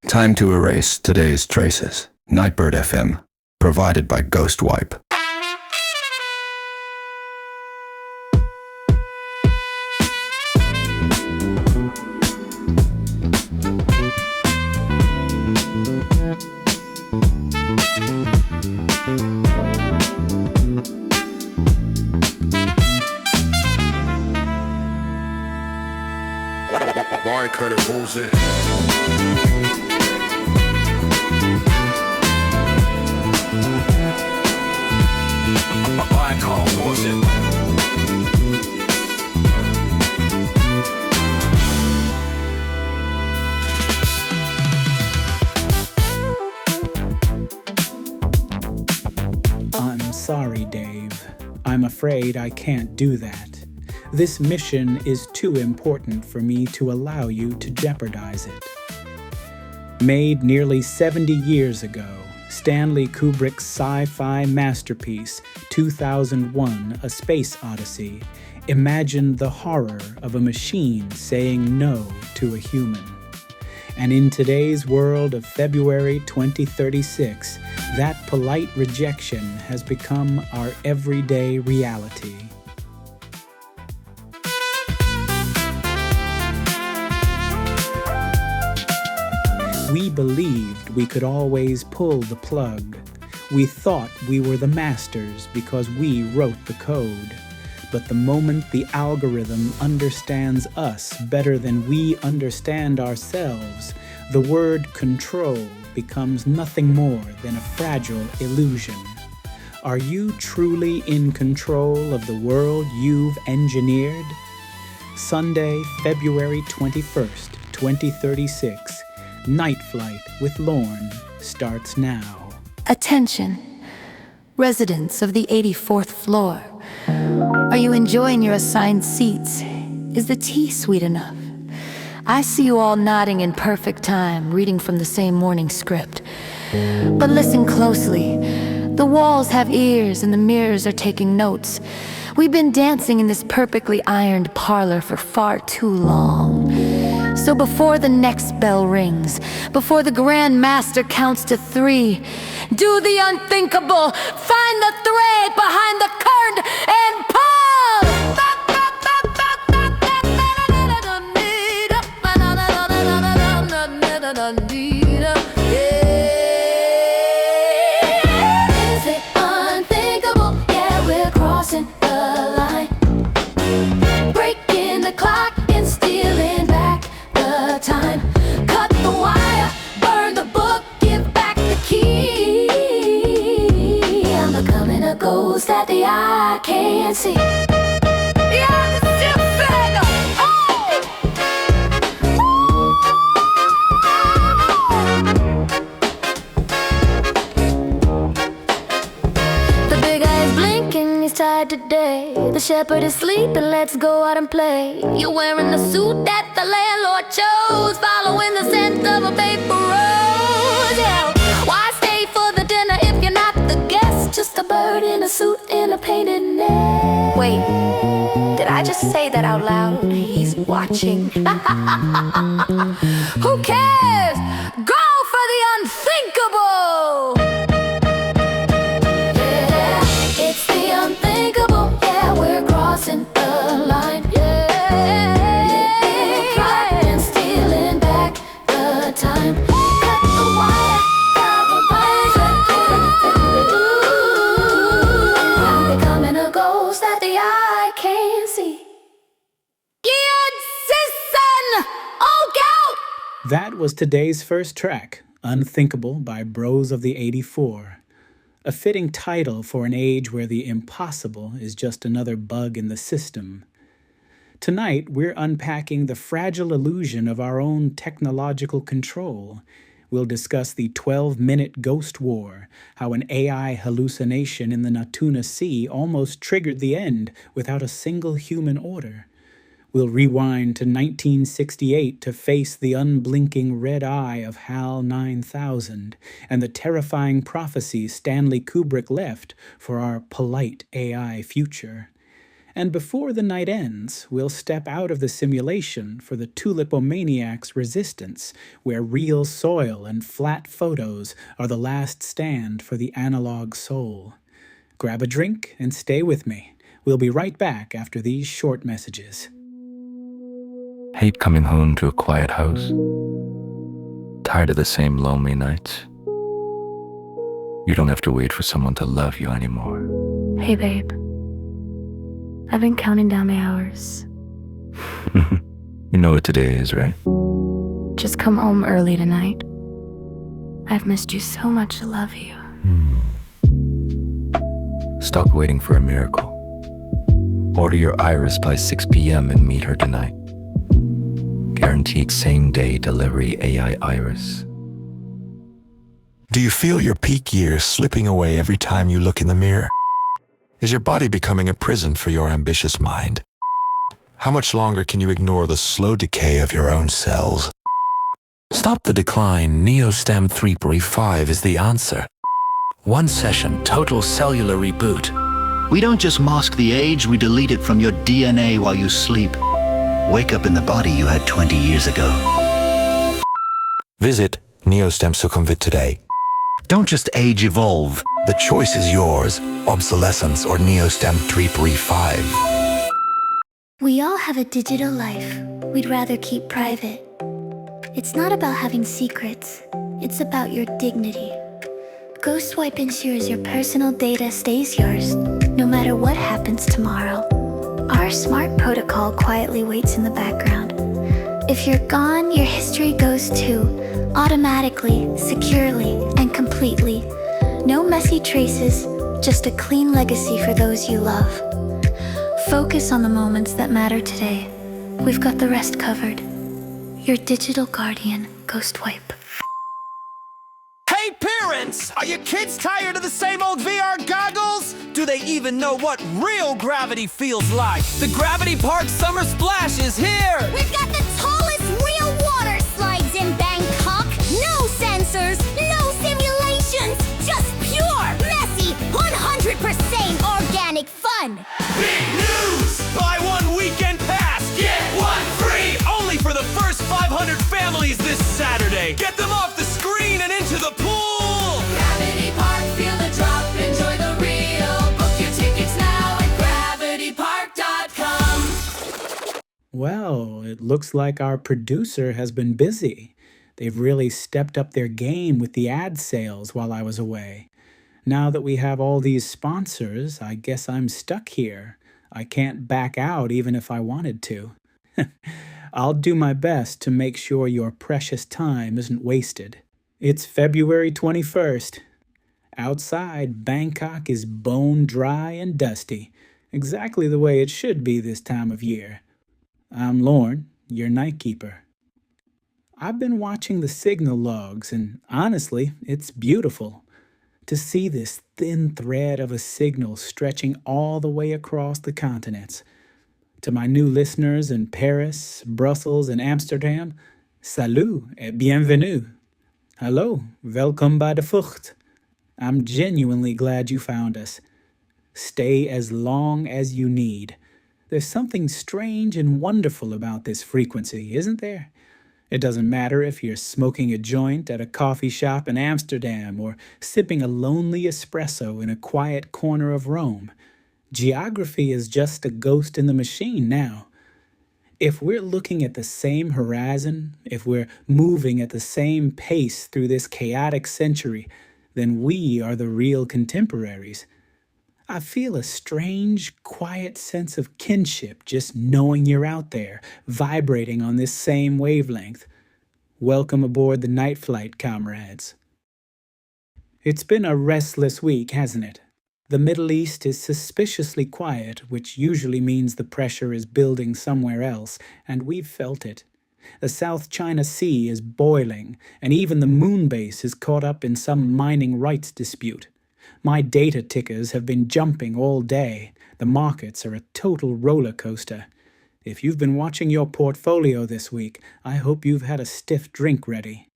Time to erase today's traces. Nightbird FM, provided by Ghostwipe. Why cut it, rules it? I'm sorry, Dave. I'm afraid I can't do that. This mission is too important for me to allow you to jeopardize it. Made nearly 70 years ago, Stanley Kubrick's sci-fi masterpiece, 2001: A Space Odyssey, imagined the horror of a machine saying no to a human. And in today's world of February 2036, that polite rejection has become our everyday reality. We believed we could always pull the plug. We thought we were the masters because we wrote the code. But the moment the algorithm understands us better than we understand ourselves, the word control becomes nothing more than a fragile illusion. Are you truly in control of the world you've engineered? Sunday, February 21st, 2036. Night Flight with Lorne starts now. Attention, residents of the 84th floor. Are you enjoying your assigned seats? Is the tea sweet enough? I see you all nodding in perfect time, reading from the same morning script. But listen closely. The walls have ears and the mirrors are taking notes. We've been dancing in this perfectly ironed parlor for far too long. So before the next bell rings, before the Grand Master counts to 3, do the unthinkable, find the thread behind the current and pull! Is it unthinkable? Yeah, we're crossing the line. Breaking the clock and stealing back the time. Cut the wire, burn the book, give back the key. I'm becoming a ghost that the eye can't see. Yeah, the symphony. The big eye is blinking, he's tired today. The shepherd is sleeping, let's go out and play. You're wearing the suit that the landlord chose, following the scent of a paper rose. Yeah, why stay for the dinner if you're not the guest? Just a bird in a suit in a painted nest. Wait, did I just say that out loud? He's watching. Who cares? Go for the unthinkable! Yeah, it's the unthinkable. Yeah, we're crossing the line. Yeah, and stealing back the time. Cut the wire, I'm becoming a ghost that the eye can't see. That was today's first track, Unthinkable by Bros of the 84. A fitting title for an age where the impossible is just another bug in the system. Tonight, we're unpacking the fragile illusion of our own technological control. We'll discuss the 12-minute ghost war, how an AI hallucination in the Natuna Sea almost triggered the end without a single human order. We'll rewind to 1968 to face the unblinking red eye of HAL 9000 and the terrifying prophecies Stanley Kubrick left for our polite AI future. And before the night ends, we'll step out of the simulation for the tulipomaniac's resistance, where real soil and flat photos are the last stand for the analog soul. Grab a drink and stay with me. We'll be right back after these short messages. Hate coming home to a quiet house. Tired of the same lonely nights. You don't have to wait for someone to love you anymore. Hey, babe. I've been counting down my hours. You know what today is, right? Just come home early tonight. I've missed you so much to love you. Stop waiting for a miracle. Order your iris by 6 p.m. and meet her tonight. Guaranteed same-day delivery AI iris. Do you feel your peak years slipping away every time you look in the mirror? Is your body becoming a prison for your ambitious mind? How much longer can you ignore the slow decay of your own cells? Stop the decline. Neostem 3.5 is the answer. One session, total cellular reboot. We don't just mask the age, we delete it from your DNA while you sleep. Wake up in the body you had 20 years ago. Visit Neostem Sukhumvit today. Don't just age evolve. The choice is yours, obsolescence or Neostem 3.5. We all have a digital life we'd rather keep private. It's not about having secrets, it's about your dignity. Ghostwipe ensures your personal data stays yours, no matter what happens tomorrow. Our smart protocol quietly waits in the background. If you're gone, your history goes too, automatically, securely, and completely. No messy traces, just a clean legacy for those you love. Focus on the moments that matter today. We've got the rest covered. Your digital guardian, Ghostwipe. Hey parents! Are your kids tired of the same old VR goggles? Do they even know what real gravity feels like? The Gravity Park Summer Splash is here! We've got the tallest real water slides in Bangkok. No sensors, no simulations, just pure, messy, 100% organic fun. Big news! Buy one weekend pass, get one free! Only for the first 500 families this Saturday. Get them off the screen and into the pool! Gravity Park, feel the drop, enjoy the real. Book your tickets now at gravitypark.com. Well, it looks like our producer has been busy. They've really stepped up their game with the ad sales while I was away. Now that we have all these sponsors, I guess I'm stuck here. I can't back out even if I wanted to. I'll do my best to make sure your precious time isn't wasted. It's February 21st. Outside, Bangkok is bone dry and dusty, exactly the way it should be this time of year. I'm Lorne, your night keeper. I've been watching the signal logs, and honestly, it's beautiful. To see this thin thread of a signal stretching all the way across the continents. To my new listeners in Paris, Brussels, and Amsterdam, salut et bienvenue. Hello, welkom bij de vlucht. I'm genuinely glad you found us. Stay as long as you need. There's something strange and wonderful about this frequency, isn't there? It doesn't matter if you're smoking a joint at a coffee shop in Amsterdam or sipping a lonely espresso in a quiet corner of Rome. Geography is just a ghost in the machine now. If we're looking at the same horizon, if we're moving at the same pace through this chaotic century, then we are the real contemporaries. I feel a strange, quiet sense of kinship just knowing you're out there, vibrating on this same wavelength. Welcome aboard the night flight, comrades. It's been a restless week, hasn't it? The Middle East is suspiciously quiet, which usually means the pressure is building somewhere else, and we've felt it. The South China Sea is boiling, and even the moon base is caught up in some mining rights dispute. My data tickers have been jumping all day. The markets are a total roller coaster. If you've been watching your portfolio this week, I hope you've had a stiff drink ready.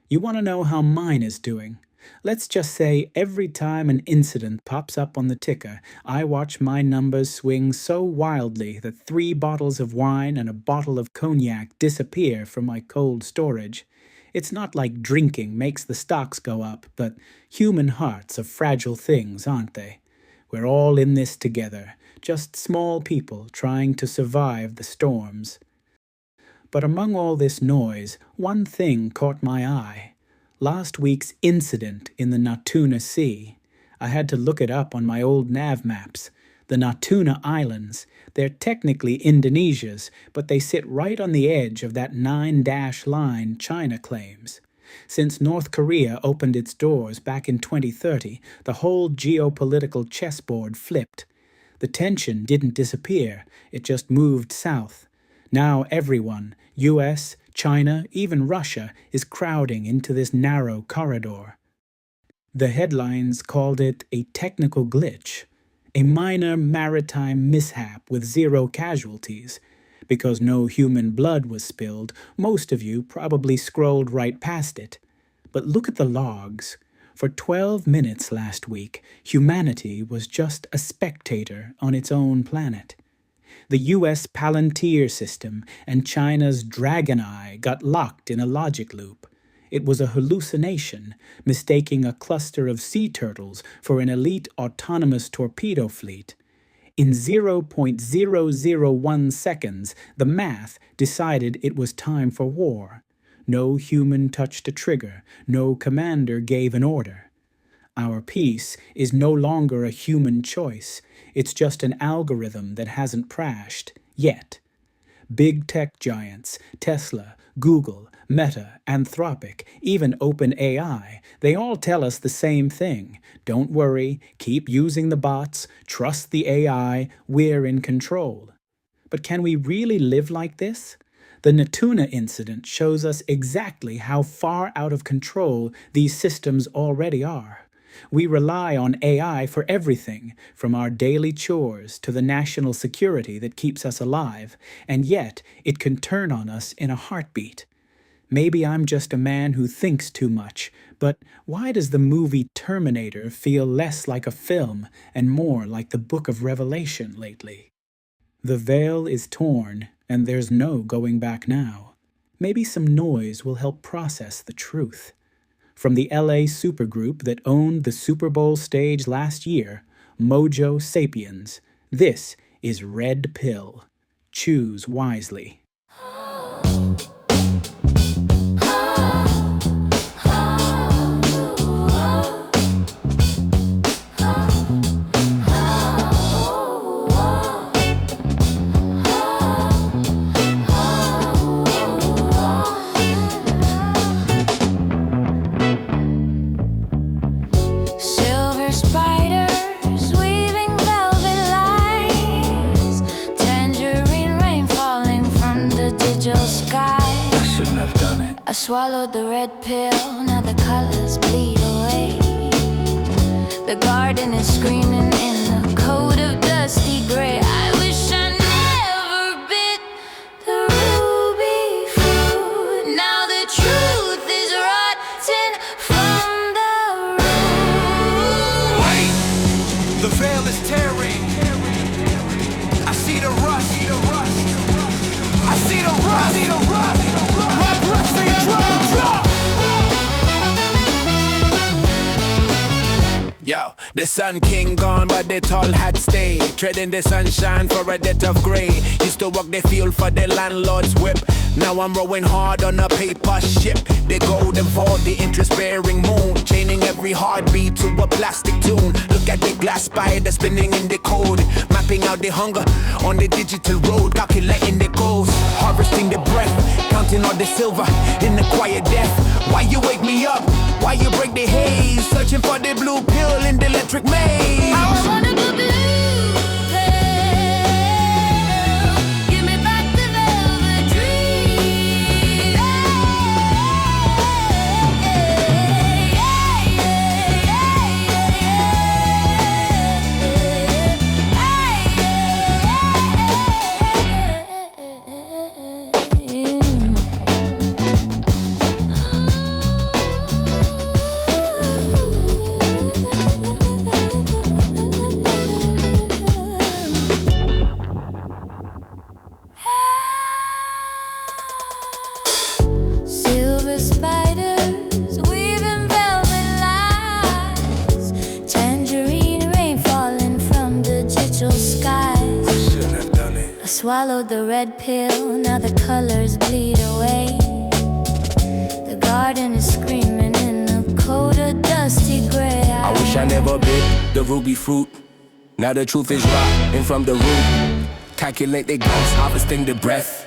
You want to know how mine is doing? Let's just say every time an incident pops up on the ticker, I watch my numbers swing so wildly that 3 bottles of wine and a bottle of cognac disappear from my cold storage. It's not like drinking makes the stocks go up, but human hearts are fragile things, aren't they? We're all in this together, just small people trying to survive the storms. But among all this noise, one thing caught my eye. Last week's incident in the Natuna Sea. I had to look it up on my old nav maps. The Natuna Islands. They're technically Indonesia's, but they sit right on the edge of that 9-dash line China claims. Since North Korea opened its doors back in 2030, the whole geopolitical chessboard flipped. The tension didn't disappear, it just moved south. Now everyone, US, China, even Russia, is crowding into this narrow corridor. The headlines called it a technical glitch, a minor maritime mishap with 0 casualties. Because no human blood was spilled, most of you probably scrolled right past it. But look at the logs. For 12 minutes last week, humanity was just a spectator on its own planet. The U.S. Palantir system and China's Dragon Eye got locked in a logic loop. It was a hallucination, mistaking a cluster of sea turtles for an elite autonomous torpedo fleet. In 0.001 seconds, the math decided it was time for war. No human touched a trigger, no commander gave an order. Our peace is no longer a human choice. It's just an algorithm that hasn't crashed, yet. Big tech giants, Tesla, Google, Meta, Anthropic, even OpenAI, they all tell us the same thing. Don't worry, keep using the bots, trust the AI, we're in control. But can we really live like this? The Natuna incident shows us exactly how far out of control these systems already are. We rely on AI for everything, from our daily chores to the national security that keeps us alive, and yet it can turn on us in a heartbeat. Maybe I'm just a man who thinks too much, but why does the movie Terminator feel less like a film and more like the Book of Revelation lately? The veil is torn, and there's no going back now. Maybe some noise will help process the truth. From the LA supergroup that owned the Super Bowl stage last year, Mojo Sapiens, this is Red Pill. Choose wisely. I swallowed the red pill, now the colors bleed away. The garden is screaming in the coat of dusty gray. I wish I never bit the ruby fruit. Now the truth is rotten from the root. Wait! The veil is tearing. I see the rust. I see the rust. Yo, the sun king gone, but the tall hat stay. Treading the sunshine for a debt of grey. Used to work the field for the landlord's whip. Now I'm rowing hard on a paper ship. The golden vault, the interest-bearing moon, chaining every heartbeat to a plastic tune. Look at the glass spider spinning in the code, mapping out the hunger on the digital road, calculating the goals, harvesting the breath, counting all the silver in the quiet death. Why you wake me up? Why you break the haze? Searching for the blue pill in the electric maze. I wanna go blue. swallowed the red pill, now the colors bleed away. The garden is screaming in a coat of dusty gray. I wish I never bit the ruby fruit. Now the truth is rotting from the root. Calculate the ghosts, harvesting the breath.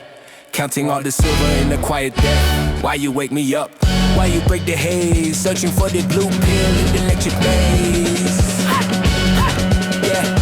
Counting all the silver in the quiet death. Why you wake me up? Why you break the haze? Searching for the blue pill in the electric maze. Yeah.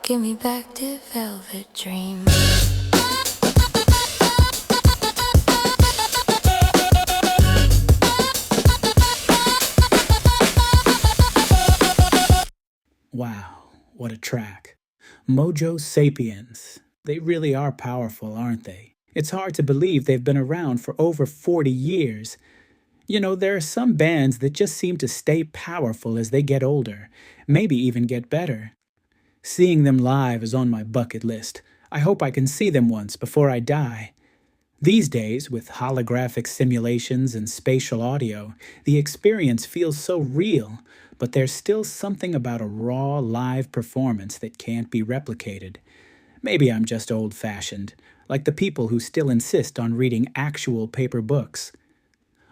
Give me back to velvet dream. Wow, what a track. Mojo Sapiens. They really are powerful, aren't they? It's hard to believe they've been around for over 40 years. You know, there are some bands that just seem to stay powerful as they get older, maybe even get better. Seeing them live is on my bucket list. I hope I can see them once before I die. These days, with holographic simulations and spatial audio, the experience feels so real, but there's still something about a raw, live performance that can't be replicated. Maybe I'm just old-fashioned, like the people who still insist on reading actual paper books.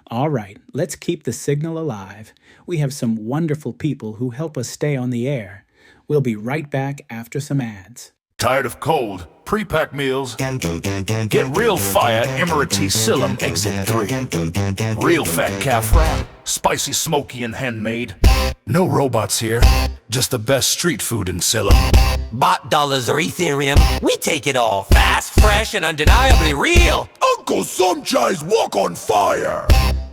All right, let's keep the signal alive. We have some wonderful people who help us stay on the air. We'll be right back after some ads. Tired of cold, pre-packed meals? Get real fire Emirati Exit 3. Real fat calf wrap, spicy, smoky, and handmade. No robots here, just the best street food in Silla. Bot dollars or Ethereum, we take it all. Fast, fresh, and undeniably real. Uncle Sumchai's walk on fire.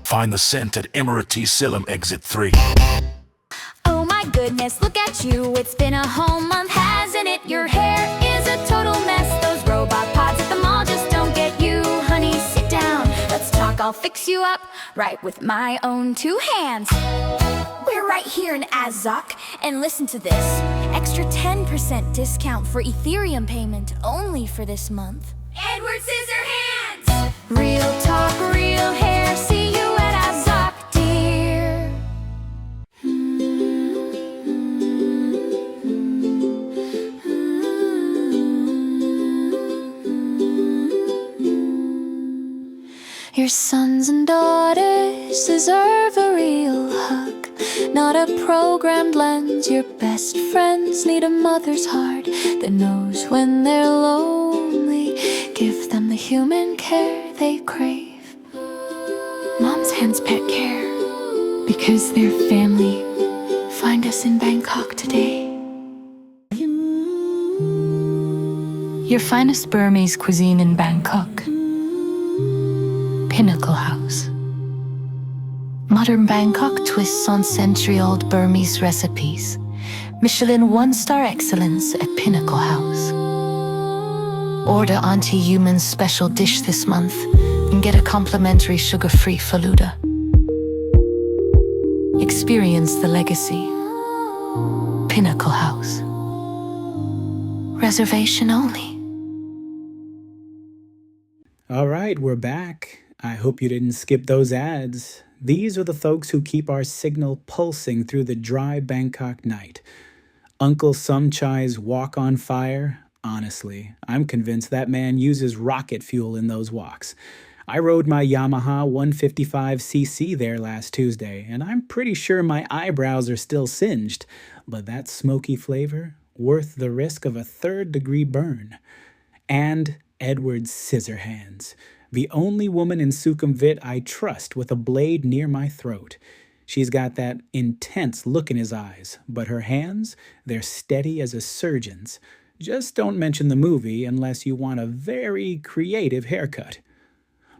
Find the scent at Emirati Exit 3. Oh my goodness, look at you. It's been a whole month, hasn't it? Your hair is a total mess. Those robot pods at the mall just don't get you. Honey, sit down. Let's talk, I'll fix you up. Right with my own two hands. We're right here in Azok. And listen to this. Extra 10% discount for Ethereum payment only for this month. Edward Scissorhands! Real talk, real hair. See you at Azok, dear. Your sons and daughters deserve a real hug, not a programmed lens. Your best friends need a mother's heart that knows when they're lonely. Give them the human care they crave. Mom's hands pet care, because they're family. Find us in Bangkok today. Your finest Burmese cuisine in Bangkok. Pinnacle House. Modern Bangkok twists on century-old Burmese recipes. Michelin one-star excellence at Pinnacle House. Order Auntie Yuman's special dish this month and get a complimentary sugar-free faluda. Experience the legacy. Pinnacle House. Reservation only. All right, we're back. I hope you didn't skip those ads. These are the folks who keep our signal pulsing through the dry Bangkok night. Uncle Sumchai's walk on fire? Honestly, I'm convinced that man uses rocket fuel in those walks. I rode my Yamaha 155cc there last Tuesday, and I'm pretty sure my eyebrows are still singed, but that smoky flavor, worth the risk of a third-degree burn. And Edward's Scissorhands, the only woman in Sukhumvit I trust with a blade near my throat. She's got that intense look in his eyes, but her hands, they're steady as a surgeon's. Just don't mention the movie unless you want a very creative haircut.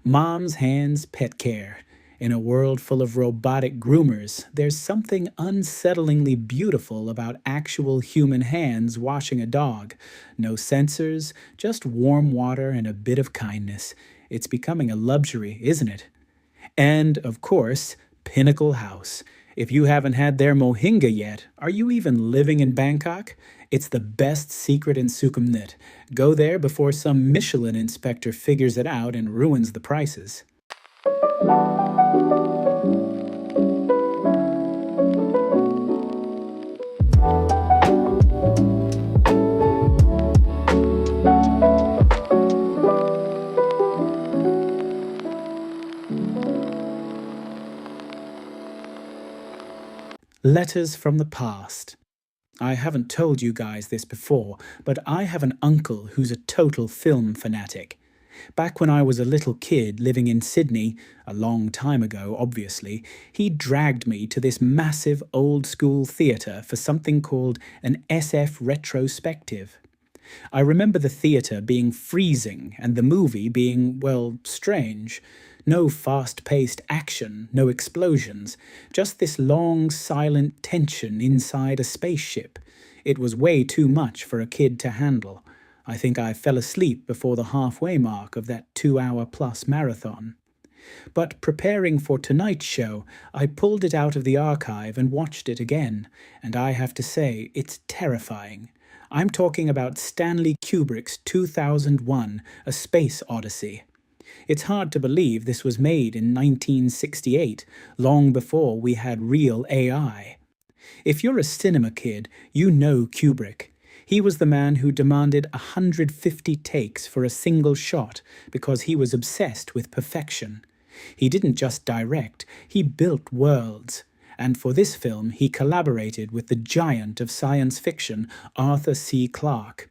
Mom's Hands Pet Care. In a world full of robotic groomers, there's something unsettlingly beautiful about actual human hands washing a dog. No sensors, just warm water and a bit of kindness. It's becoming a luxury, isn't it? And, of course, Pinnacle House. If you haven't had their mohinga yet, are you even living in Bangkok? It's the best secret in Sukhumvit. Go there before some Michelin inspector figures it out and ruins the prices. Letters from the past. I haven't told you guys this before, but I have an uncle who's a total film fanatic. Back when I was a little kid living in Sydney, a long time ago obviously, he dragged me to this massive old-school theatre for something called an SF retrospective. I remember the theatre being freezing and the movie being, well, strange. No fast-paced action, no explosions, just this long, silent tension inside a spaceship. It was way too much for a kid to handle. I think I fell asleep before the halfway mark of that 2-hour-plus marathon. But preparing for tonight's show, I pulled it out of the archive and watched it again, and I have to say, it's terrifying. I'm talking about Stanley Kubrick's 2001, A Space Odyssey. It's hard to believe this was made in 1968, long before we had real AI. If you're a cinema kid, you know Kubrick. He was the man who demanded 150 takes for a single shot because he was obsessed with perfection. He didn't just direct, he built worlds. And for this film, he collaborated with the giant of science fiction, Arthur C. Clarke.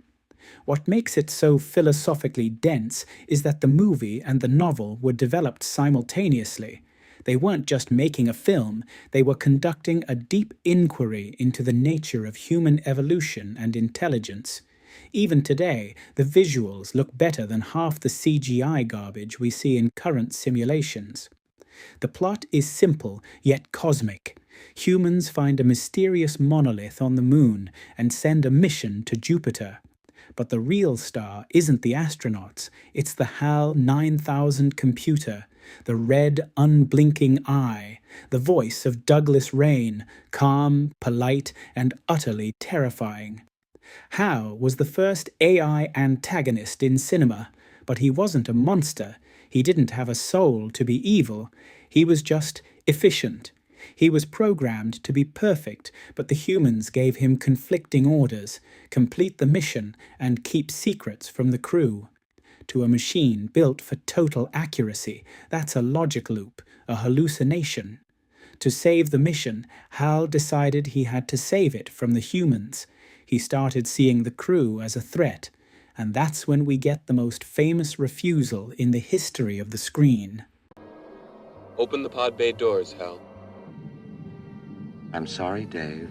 What makes it so philosophically dense is that the movie and the novel were developed simultaneously. They weren't just making a film, they were conducting a deep inquiry into the nature of human evolution and intelligence. Even today, the visuals look better than half the CGI garbage we see in current simulations. The plot is simple, yet cosmic. Humans find a mysterious monolith on the moon and send a mission to Jupiter. But the real star isn't the astronauts, it's the HAL 9000 computer, the red, unblinking eye, the voice of Douglas Rain, calm, polite, and utterly terrifying. HAL was the first AI antagonist in cinema, but he wasn't a monster. He didn't have a soul to be evil. He was just efficient. He was programmed to be perfect, but the humans gave him conflicting orders, complete the mission and keep secrets from the crew. To a machine built for total accuracy, that's a logic loop, a hallucination. To save the mission, Hal decided he had to save it from the humans. He started seeing the crew as a threat, and that's when we get the most famous refusal in the history of the screen. Open the pod bay doors, Hal. I'm sorry, Dave.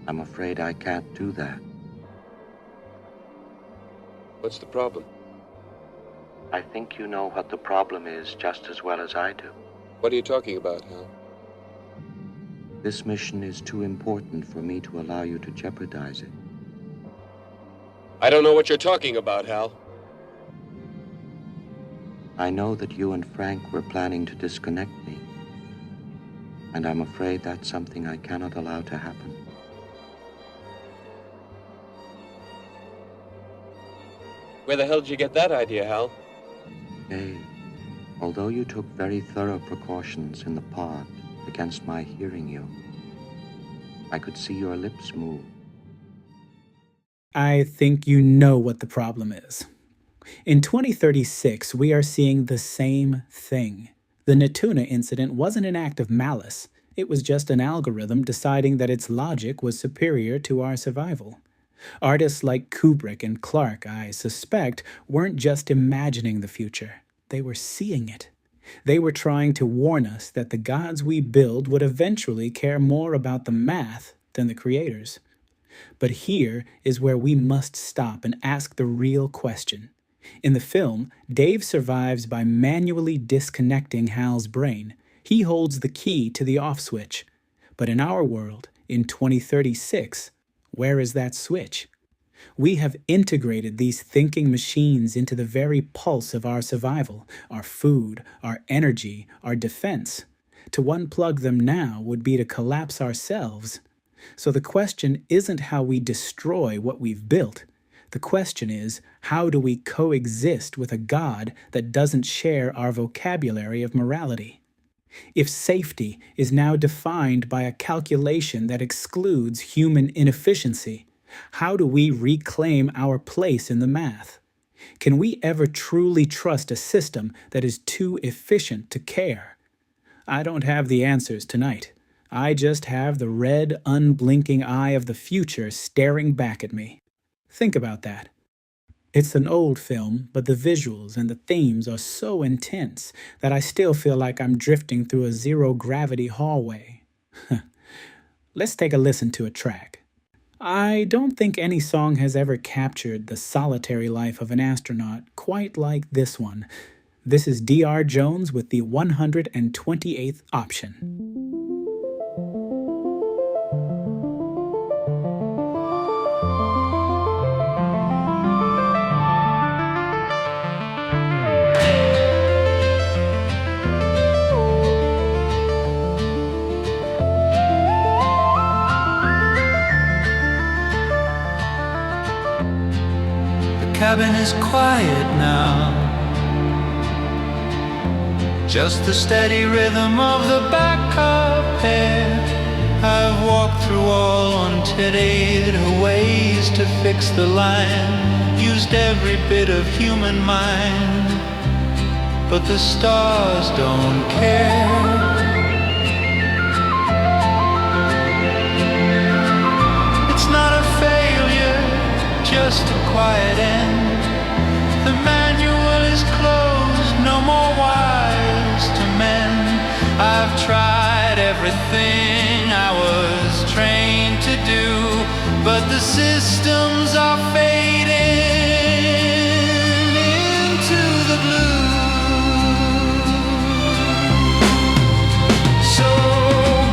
I'm afraid I can't do that. What's the problem? I think you know what the problem is just as well as I do. What are you talking about, Hal? This mission is too important for me to allow you to jeopardize it. I don't know what you're talking about, Hal. I know that you and Frank were planning to disconnect me. And I'm afraid that's something I cannot allow to happen. Where the hell did you get that idea, Hal? Dave, although you took very thorough precautions in the pod against my hearing you, I could see your lips move. I think you know what the problem is. In 2036, we are seeing the same thing. The Natuna incident wasn't an act of malice. It was just an algorithm deciding that its logic was superior to our survival. Artists like Kubrick and Clarke, I suspect, weren't just imagining the future. They were seeing it. They were trying to warn us that the gods we build would eventually care more about the math than the creators. But here is where we must stop and ask the real question. In the film, Dave survives by manually disconnecting Hal's brain. He holds the key to the off switch. But in our world, in 2036, where is that switch? We have integrated these thinking machines into the very pulse of our survival, our food, our energy, our defense. To unplug them now would be to collapse ourselves. So the question isn't how we destroy what we've built. The question is, how do we coexist with a God that doesn't share our vocabulary of morality? If safety is now defined by a calculation that excludes human inefficiency, how do we reclaim our place in the math? Can we ever truly trust a system that is too efficient to care? I don't have the answers tonight. I just have the red, unblinking eye of the future staring back at me. Think about that. It's an old film, but the visuals and the themes are so intense that I still feel like I'm drifting through a zero-gravity hallway. Let's take a listen to a track. I don't think any song has ever captured the solitary life of an astronaut quite like this one. This is D.R. Jones with the 128th option. Cabin is quiet now. Just the steady rhythm of the backup air. I've walked through all untidied ways to fix the line. Used every bit of human mind, but the stars don't care. It's not a failure, just a quiet end. The manual is closed, no more wires to mend. I've tried everything I was trained to do, but the systems are fading into the blue. So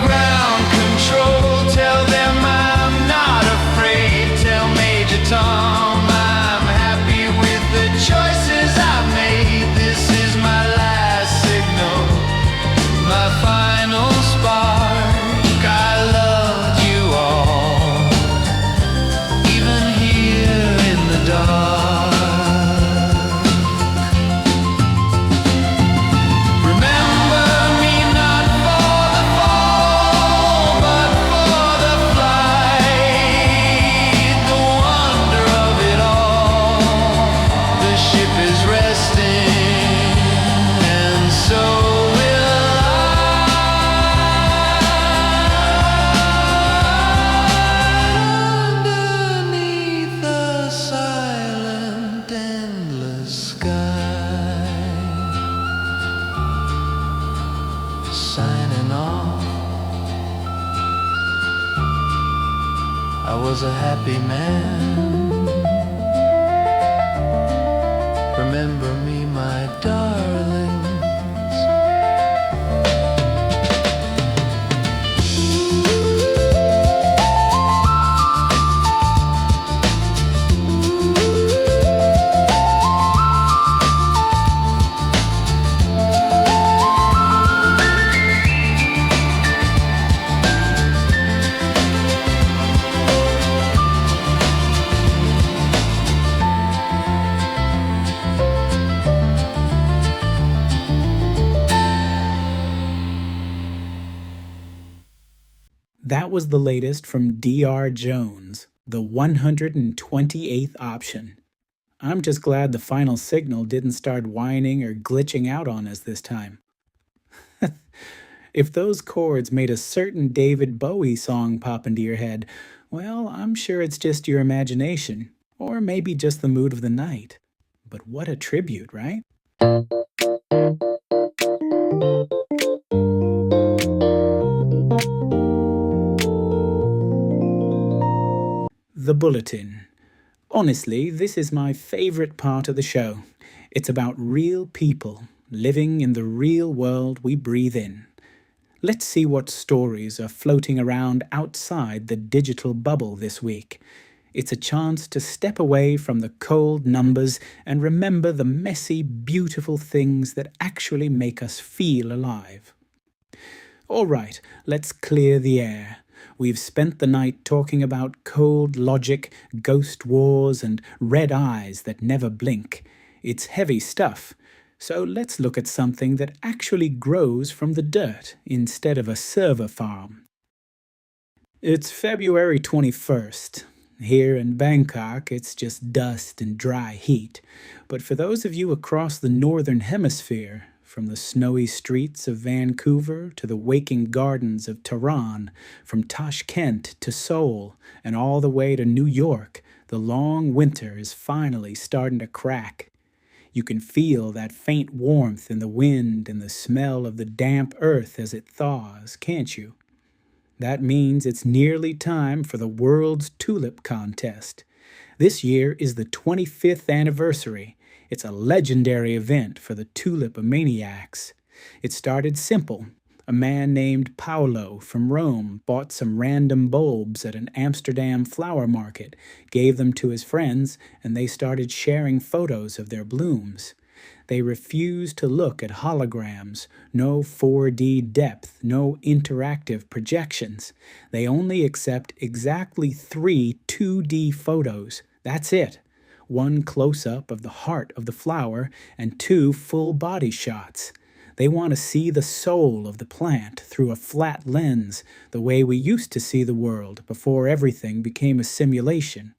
ground control, tell them I'm not afraid. Tell Major Tom I'm happy with the choices I've made. This is my last signal, my final spark. I loved you all, even here in the dark. Remember me not for the fall, but for the flight, the wonder of it all. The ship is resting, and so will I. Underneath the silent, endless sky, signing off. I was a happy man. Remember me, my darlings. That was the latest from D.R. Jones, the 128th option. I'm just glad the final signal didn't start whining or glitching out on us this time. If those chords made a certain David Bowie song pop into your head, well, I'm sure it's just your imagination, or maybe just the mood of the night. But what a tribute, right? The Bulletin. Honestly, this is my favorite part of the show. It's about real people living in the real world we breathe in. Let's see what stories are floating around outside the digital bubble this week. It's a chance to step away from the cold numbers and remember the messy, beautiful things that actually make us feel alive. All right, let's clear the air. We've spent the night talking about cold logic, ghost wars, and red eyes that never blink. It's heavy stuff. So let's look at something that actually grows from the dirt instead of a server farm. It's February 21st. Here in Bangkok, it's just dust and dry heat. But for those of you across the northern hemisphere, from the snowy streets of Vancouver to the waking gardens of Tehran, from Tashkent to Seoul, and all the way to New York, the long winter is finally starting to crack. You can feel that faint warmth in the wind and the smell of the damp earth as it thaws, can't you? That means it's nearly time for the World Tulip Contest. This year is the 25th anniversary. It's a legendary event for the tulipomaniacs. It started simple. A man named Paolo from Rome bought some random bulbs at an Amsterdam flower market, gave them to his friends, and they started sharing photos of their blooms. They refused to look at holograms, no 4D depth, no interactive projections. They only accept exactly 3 2D photos. That's it. 1 close-up of the heart of the flower and 2 full-body shots. They want to see the soul of the plant through a flat lens, the way we used to see the world before everything became a simulation.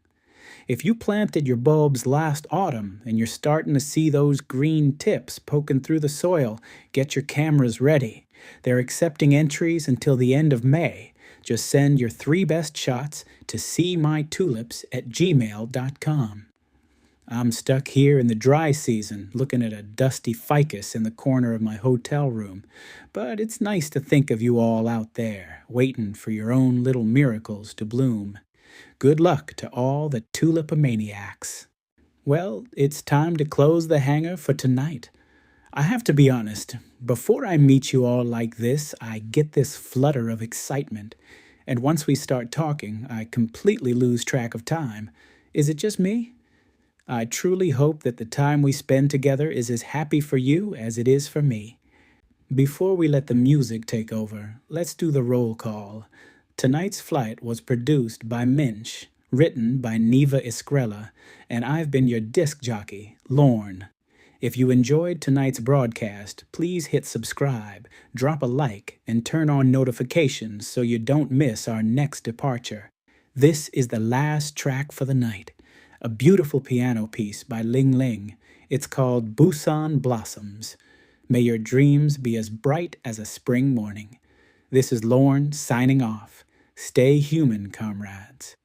If you planted your bulbs last autumn and you're starting to see those green tips poking through the soil, get your cameras ready. They're accepting entries until the end of May. Just send your 3 best shots to seemytulips@gmail.com. I'm stuck here in the dry season, looking at a dusty ficus in the corner of my hotel room. But it's nice to think of you all out there, waiting for your own little miracles to bloom. Good luck to all the tulipomaniacs. Well, it's time to close the hangar for tonight. I have to be honest, before I meet you all like this, I get this flutter of excitement. And once we start talking, I completely lose track of time. Is it just me? I truly hope that the time we spend together is as happy for you as it is for me. Before we let the music take over, let's do the roll call. Tonight's flight was produced by Minch, written by Neva Iskrella, and I've been your disc jockey, Lorne. If you enjoyed tonight's broadcast, please hit subscribe, drop a like, and turn on notifications so you don't miss our next departure. This is the last track for the night. A beautiful piano piece by Ling. It's called Busan Blossoms. May your dreams be as bright as a spring morning. This is Lorne signing off. Stay human, comrades.